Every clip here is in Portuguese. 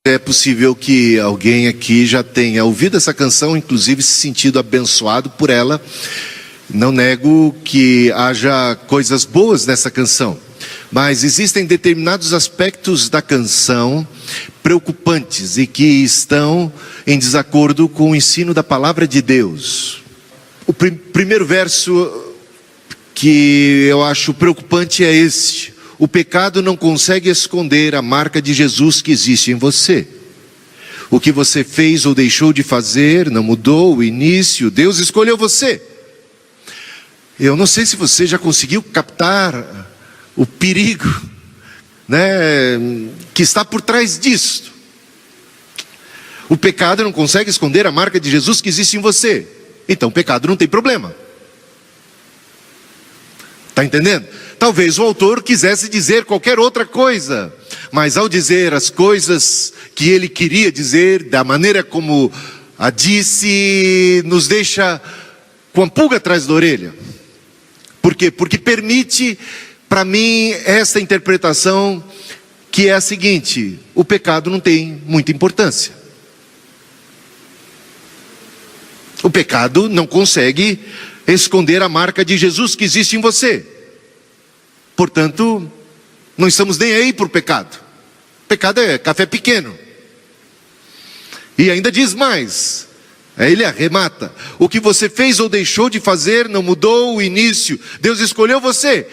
É possível que alguém aqui já tenha ouvido essa canção, inclusive se sentido abençoado por ela. Não nego que haja coisas boas nessa canção, mas existem determinados aspectos da canção preocupantes e que estão em desacordo com o ensino da palavra de Deus. O primeiro verso que eu acho preocupante é este: o pecado não consegue esconder a marca de Jesus que existe em você. O que você fez ou deixou de fazer não mudou o início, Deus escolheu você. Eu não sei se você já conseguiu captar o perigo, que está por trás disso. O pecado não consegue esconder a marca de Jesus que existe em você. Então o pecado não tem problema. Está entendendo? Talvez o autor quisesse dizer qualquer outra coisa, mas ao dizer as coisas que ele queria dizer, da maneira como a disse, nos deixa com a pulga atrás da orelha. Por quê? Porque permite para mim essa interpretação, que é a seguinte: o pecado não tem muita importância. O pecado não consegue esconder a marca de Jesus que existe em você. Portanto, não estamos nem aí por pecado. Pecado é café pequeno. E ainda diz mais, ele arremata: o que você fez ou deixou de fazer não mudou o início, Deus escolheu você.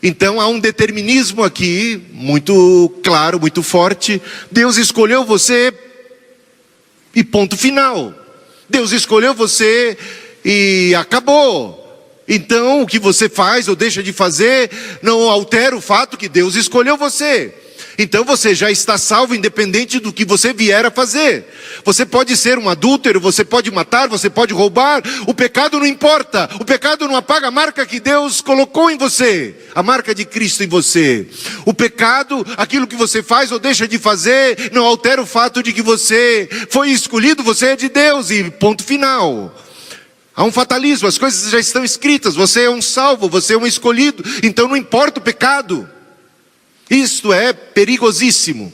Então há um determinismo aqui, muito claro, muito forte. Deus escolheu você e ponto final. Deus escolheu você e acabou. Então o que você faz ou deixa de fazer não altera o fato que Deus escolheu você. Então você já está salvo, independente do que você vier a fazer. Você pode ser um adúltero, você pode matar, você pode roubar. O pecado não importa. O pecado não apaga a marca que Deus colocou em você, a marca de Cristo em você. O pecado, aquilo que você faz ou deixa de fazer, não altera o fato de que você foi escolhido, você é de Deus e ponto final. Há um fatalismo, as coisas já estão escritas, você é um salvo, você é um escolhido, então não importa o pecado. Isto é perigosíssimo.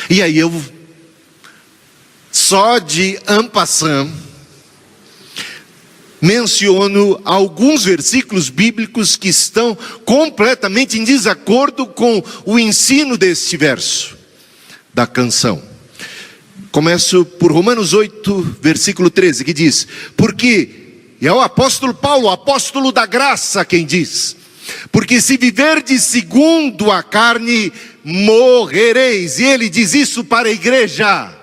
E aí eu, só de en passant, menciono alguns versículos bíblicos que estão completamente em desacordo com o ensino deste verso da canção. Começo por Romanos 8, versículo 13, que diz: porque, e é o apóstolo Paulo, o apóstolo da graça, quem diz: porque se viverdes segundo a carne, morrereis. E ele diz isso para a igreja,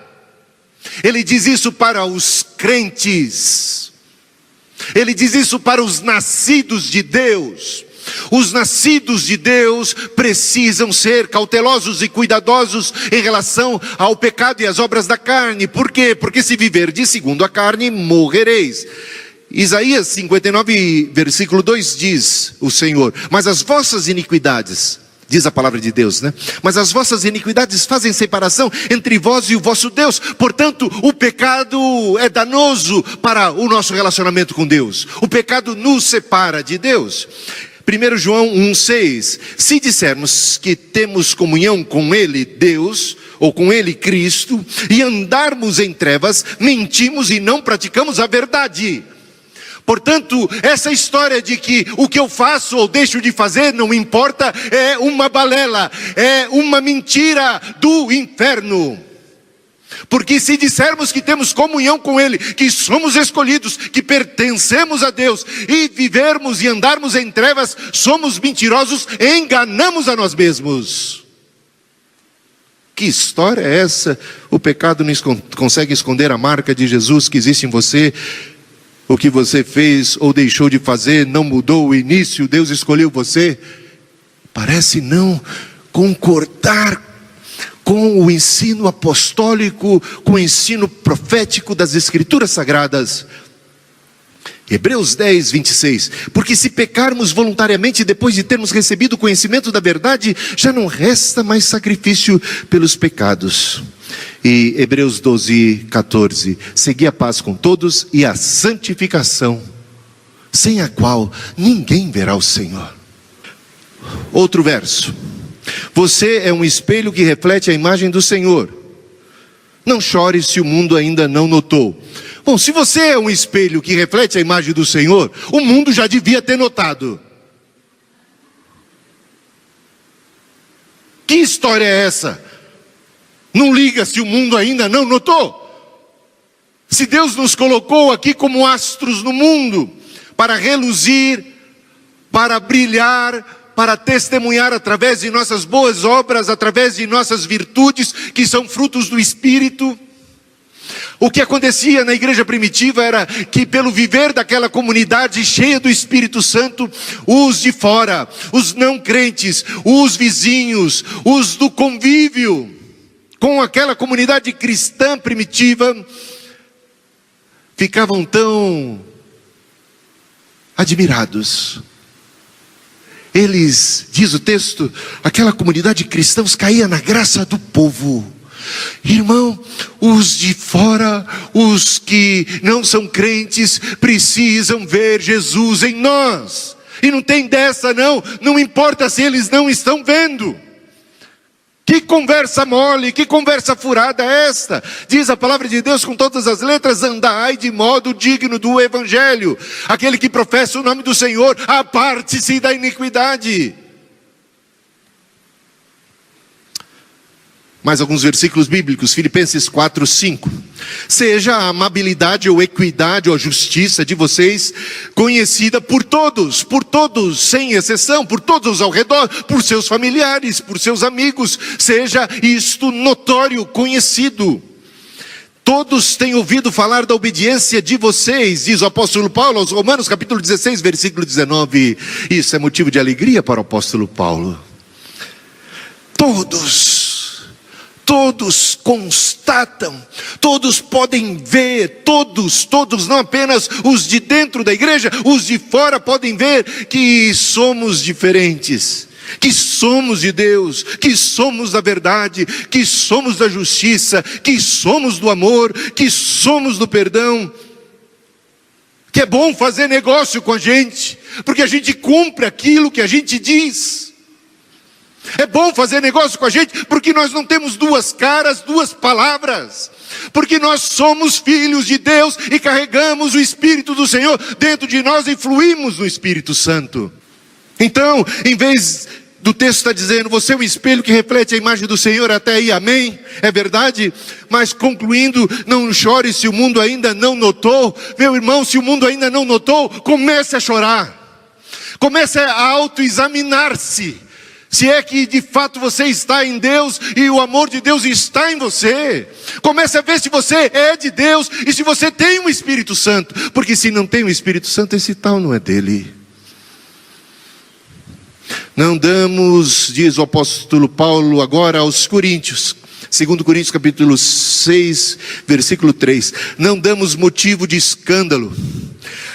ele diz isso para os crentes, ele diz isso para os nascidos de Deus. Os nascidos de Deus precisam ser cautelosos e cuidadosos em relação ao pecado e às obras da carne. Por quê? Porque se viverdes segundo a carne, morrereis. Isaías 59, versículo 2 diz o Senhor: mas as vossas iniquidades, diz a palavra de Deus, mas as vossas iniquidades fazem separação entre vós e o vosso Deus. Portanto, o pecado é danoso para o nosso relacionamento com Deus. O pecado nos separa de Deus. 1 João 1,6: se dissermos que temos comunhão com Ele, Deus, ou com Ele, Cristo, e andarmos em trevas, mentimos e não praticamos a verdade. Portanto, essa história de que o que eu faço ou deixo de fazer não importa, é uma balela, é uma mentira do inferno. Porque se dissermos que temos comunhão com Ele, que somos escolhidos, que pertencemos a Deus, e vivermos e andarmos em trevas, somos mentirosos, enganamos a nós mesmos. Que história é essa? O pecado não consegue esconder a marca de Jesus que existe em você. O que você fez ou deixou de fazer não mudou o início, Deus escolheu você. Parece não concordar com o ensino apostólico, com o ensino profético das Escrituras Sagradas. Hebreus 10, 26. Porque se pecarmos voluntariamente depois de termos recebido o conhecimento da verdade, já não resta mais sacrifício pelos pecados. E Hebreus 12, 14. Segui a paz com todos e a santificação, sem a qual ninguém verá o Senhor. Outro verso. Você é um espelho que reflete a imagem do Senhor. Não chore se o mundo ainda não notou. Bom, se você é um espelho que reflete a imagem do Senhor, o mundo já devia ter notado. Que história é essa? Não liga se o mundo ainda não notou. Se Deus nos colocou aqui como astros no mundo, para reluzir, para brilhar, para testemunhar através de nossas boas obras, através de nossas virtudes, que são frutos do Espírito. O que acontecia na igreja primitiva era que, pelo viver daquela comunidade cheia do Espírito Santo, os de fora, os não crentes, os vizinhos, os do convívio com aquela comunidade cristã primitiva, ficavam tão admirados. Eles, diz o texto, aquela comunidade cristã caía na graça do povo. Irmão, os de fora, os que não são crentes, precisam ver Jesus em nós. E não tem dessa não importa se eles não estão vendo. Que conversa mole, que conversa furada é esta? Diz a palavra de Deus com todas as letras: andai de modo digno do Evangelho. Aquele que professa o nome do Senhor, aparte-se da iniquidade. Mais alguns versículos bíblicos, Filipenses 4:5. Seja a amabilidade ou equidade ou a justiça de vocês conhecida por todos, sem exceção, por todos ao redor, por seus familiares, por seus amigos. Seja isto notório, conhecido. Todos têm ouvido falar da obediência de vocês, diz o apóstolo Paulo aos Romanos, capítulo 16, versículo 19. Isso é motivo de alegria para o apóstolo Paulo. Todos constatam, todos podem ver, todos, não apenas os de dentro da igreja, os de fora podem ver que somos diferentes, que somos de Deus, que somos da verdade, que somos da justiça, que somos do amor, que somos do perdão. Que é bom fazer negócio com a gente, porque a gente cumpre aquilo que a gente diz. É bom fazer negócio com a gente, porque nós não temos duas caras, duas palavras. Porque nós somos filhos de Deus e carregamos o Espírito do Senhor dentro de nós e fluímos no Espírito Santo. Então, em vez do texto estar dizendo, você é um espelho que reflete a imagem do Senhor, até aí, amém? É verdade? Mas concluindo, não chore se o mundo ainda não notou. Meu irmão, se o mundo ainda não notou, comece a chorar. Comece a autoexaminar-se. Se é que de fato você está em Deus e o amor de Deus está em você. Comece a ver se você é de Deus e se você tem o Espírito Santo. Porque se não tem o Espírito Santo, esse tal não é dele. Não damos, diz o apóstolo Paulo agora aos Coríntios, 2 Coríntios capítulo 6, versículo 3. Não damos motivo de escândalo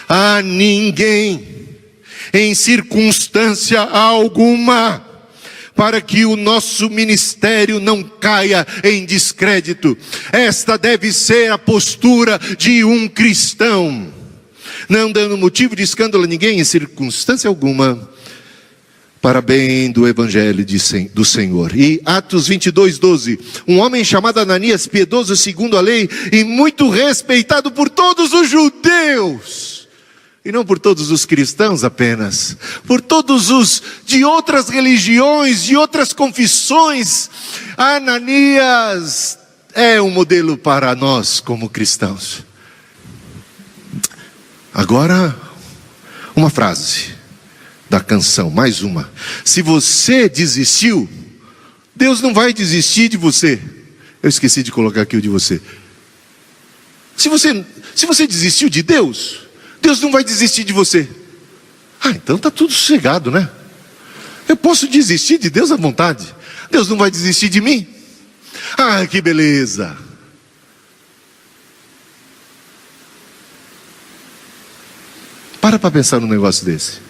a ninguém, em circunstância alguma, para que o nosso ministério não caia em descrédito. Esta deve ser a postura de um cristão. Não dando motivo de escândalo a ninguém, em circunstância alguma, para bem do Evangelho do Senhor. E Atos 22:12. Um homem chamado Ananias, piedoso segundo a lei, e muito respeitado por todos os judeus, e não por todos os cristãos apenas, por todos os de outras religiões, de outras confissões. Ananias é um modelo para nós como cristãos. Agora, uma frase da canção, mais uma. Se você desistiu, Deus não vai desistir de você. Eu esqueci de colocar aqui o de você. Se você desistiu de Deus, Deus não vai desistir de você. Então está tudo sossegado, né? Eu posso desistir de Deus à vontade. Deus não vai desistir de mim. Que beleza. Para pensar num negócio desse.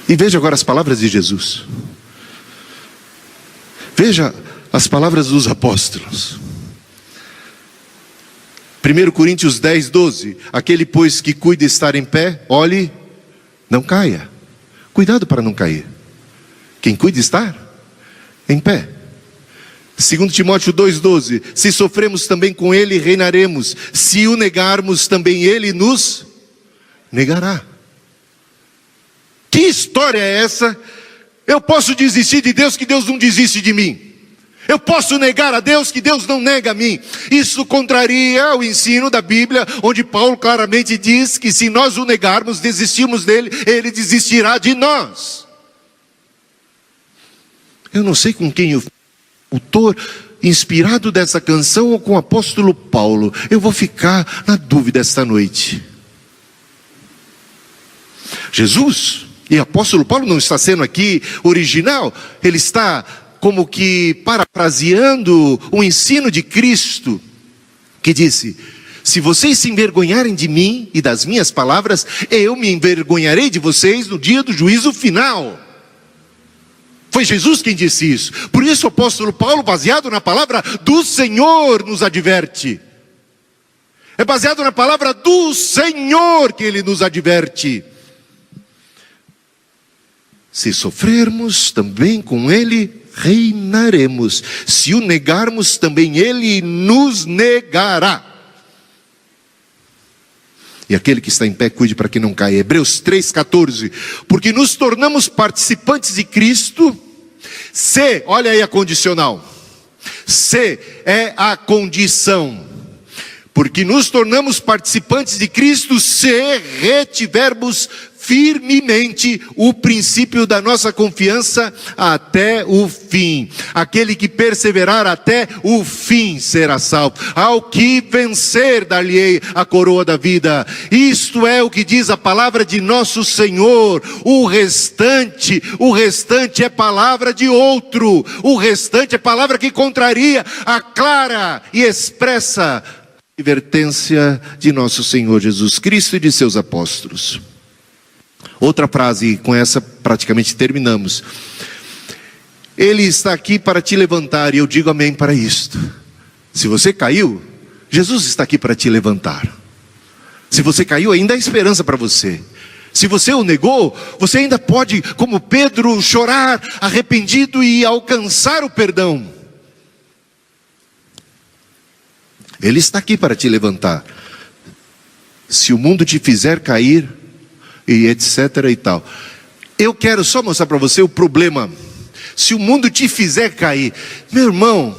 E veja agora as palavras de Jesus. Veja as palavras dos apóstolos. 1 Coríntios 10:12. Aquele, pois, que cuida estar em pé, olhe, não caia. Cuidado para não cair. Quem cuida estar em pé. 2 Timóteo 2,12: se sofremos também com ele, reinaremos. Se o negarmos, também ele nos negará. Que história é essa? Eu posso desistir de Deus, que Deus não desiste de mim. Eu posso negar a Deus, que Deus não nega a mim. Isso contraria o ensino da Bíblia, onde Paulo claramente diz que se nós o negarmos, desistirmos dele, ele desistirá de nós. Eu não sei com quem o autor inspirado dessa canção ou com o apóstolo Paulo. Eu vou ficar na dúvida esta noite. Jesus e o apóstolo Paulo não está sendo aqui original, ele está como que parafraseando o ensino de Cristo, que disse: se vocês se envergonharem de mim e das minhas palavras, eu me envergonharei de vocês no dia do juízo final. Foi Jesus quem disse isso. Por isso o apóstolo Paulo, baseado na palavra do Senhor, nos adverte. É baseado na palavra do Senhor que ele nos adverte. Se sofrermos, também com ele reinaremos. Se o negarmos, também ele nos negará. E aquele que está em pé, cuide para que não caia. Hebreus 3,14. Porque nos tornamos participantes de Cristo, se, olha aí a condicional. Se é a condição. Porque nos tornamos participantes de Cristo, se retivermos firmemente o princípio da nossa confiança até o fim. Aquele que perseverar até o fim será salvo. Ao que vencer, dar-lhe-ei a coroa da vida. Isto é o que diz a palavra de nosso Senhor. O restante é palavra de outro. O restante é palavra que contraria a clara e expressa advertência de nosso Senhor Jesus Cristo e de seus apóstolos. Outra frase, e com essa praticamente terminamos. Ele está aqui para te levantar, e eu digo amém para isto. Se você caiu, Jesus está aqui para te levantar. Se você caiu, ainda há esperança para você. Se você o negou, você ainda pode, como Pedro, chorar arrependido e alcançar o perdão. Ele está aqui para te levantar. Se o mundo te fizer cair, e etc e tal. Eu quero só mostrar para você o problema. Se o mundo te fizer cair, meu irmão,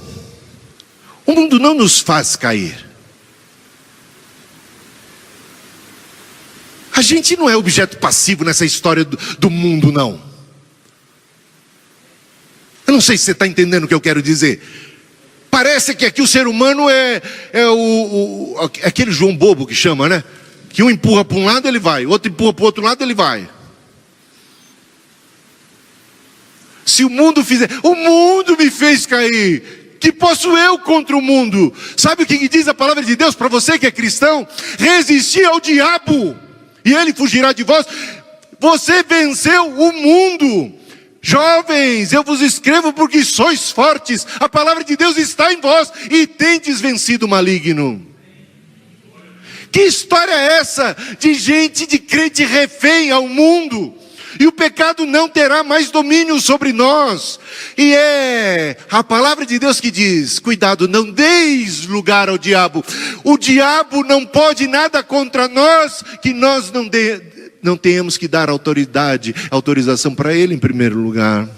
o mundo não nos faz cair. A gente não é objeto passivo nessa história do mundo, não. Eu não sei se você está entendendo o que eu quero dizer. Parece que aqui o ser humano é aquele João bobo que chama, né? Que um empurra para um lado, ele vai. Outro empurra para o outro lado, ele vai. Se o mundo fizer... O mundo me fez cair. Que posso eu contra o mundo? Sabe o que diz a palavra de Deus para você que é cristão? Resistir ao diabo, e ele fugirá de vós. Você venceu o mundo. Jovens, eu vos escrevo porque sois fortes. A palavra de Deus está em vós, e tendes vencido o maligno. Que história é essa de gente, de crente refém ao mundo? E o pecado não terá mais domínio sobre nós. E é a palavra de Deus que diz: cuidado, não deis lugar ao diabo. O diabo não pode nada contra nós que nós não tenhamos que dar autorização para ele em primeiro lugar.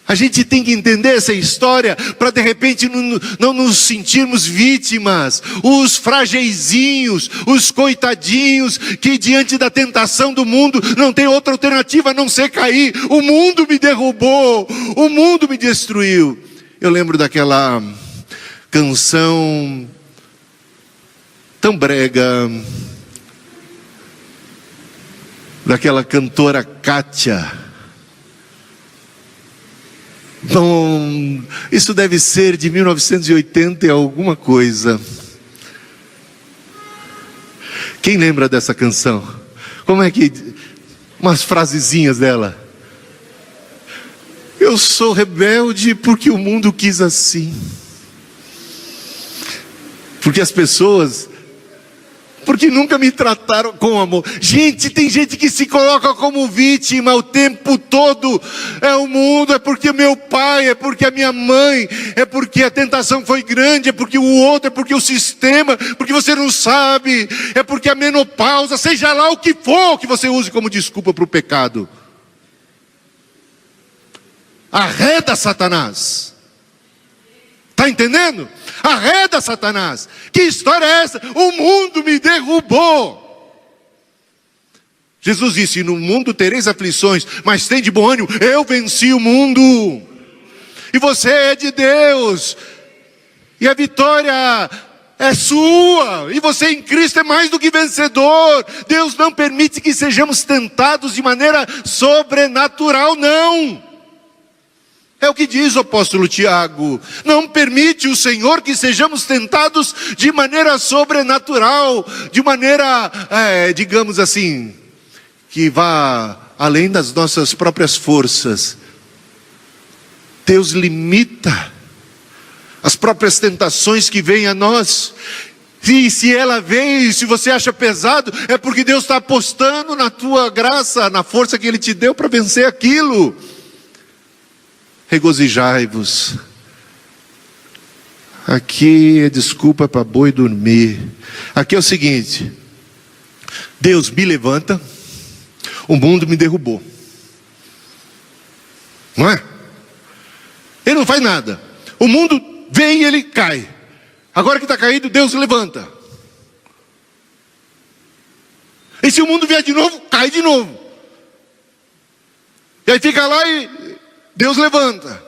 A gente tem que entender essa história para de repente não nos sentirmos vítimas, os frageizinhos, os coitadinhos que diante da tentação do mundo não tem outra alternativa a não ser cair. O mundo me derrubou, o mundo me destruiu. Eu lembro daquela canção tão brega, daquela cantora Kátia. Bom, isso deve ser de 1980 e alguma coisa. Quem lembra dessa canção? Como é que... umas frasezinhas dela. Eu sou rebelde porque o mundo quis assim. Porque as pessoas porque nunca me trataram com amor. Gente, tem gente que se coloca como vítima o tempo todo. É o mundo, é porque meu pai, é porque a minha mãe, é porque a tentação foi grande, é porque o outro, é porque o sistema, porque você não sabe, é porque a menopausa, seja lá o que for que você use como desculpa para o pecado. Arreda Satanás. Está entendendo? Arreda Satanás. Que história é essa? O mundo me derrubou. Jesus disse: no mundo tereis aflições, mas tem de bom ânimo, eu venci o mundo. E você é de Deus. E a vitória é sua. E você em Cristo é mais do que vencedor. Deus não permite que sejamos tentados de maneira sobrenatural, não. É o que diz o apóstolo Tiago. Não permite o Senhor que sejamos tentados de maneira sobrenatural, de maneira, digamos assim, que vá além das nossas próprias forças. Deus limita as próprias tentações que vêm a nós. E se ela vem, se você acha pesado, é porque Deus está apostando na tua graça, na força que Ele te deu para vencer aquilo. Regozijai-vos. Aqui é desculpa para boi dormir. Aqui é o seguinte: Deus me levanta, o mundo me derrubou. Não é? Ele não faz nada. O mundo vem e ele cai. Agora que está caído, Deus levanta. E se o mundo vier de novo, cai de novo. E aí fica lá e Deus levanta.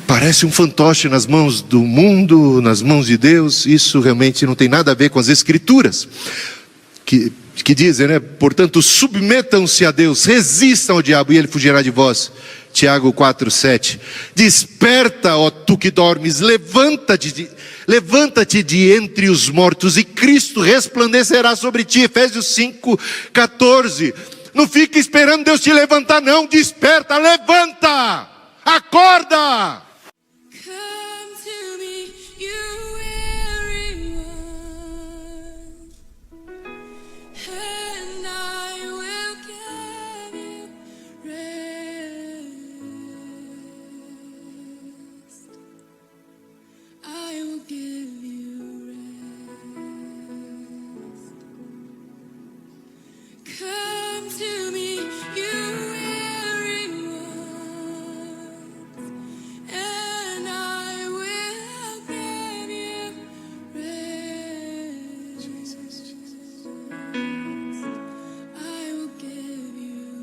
Parece um fantoche nas mãos do mundo, nas mãos de Deus. Isso realmente não tem nada a ver com as Escrituras, que dizem, né? Portanto, submetam-se a Deus, resistam ao diabo e ele fugirá de vós. Tiago 4:7. Desperta, ó tu que dormes, levanta-te de entre os mortos e Cristo resplandecerá sobre ti. Efésios 5:14. Não fique esperando Deus te levantar, não. Desperta, levanta, acorda.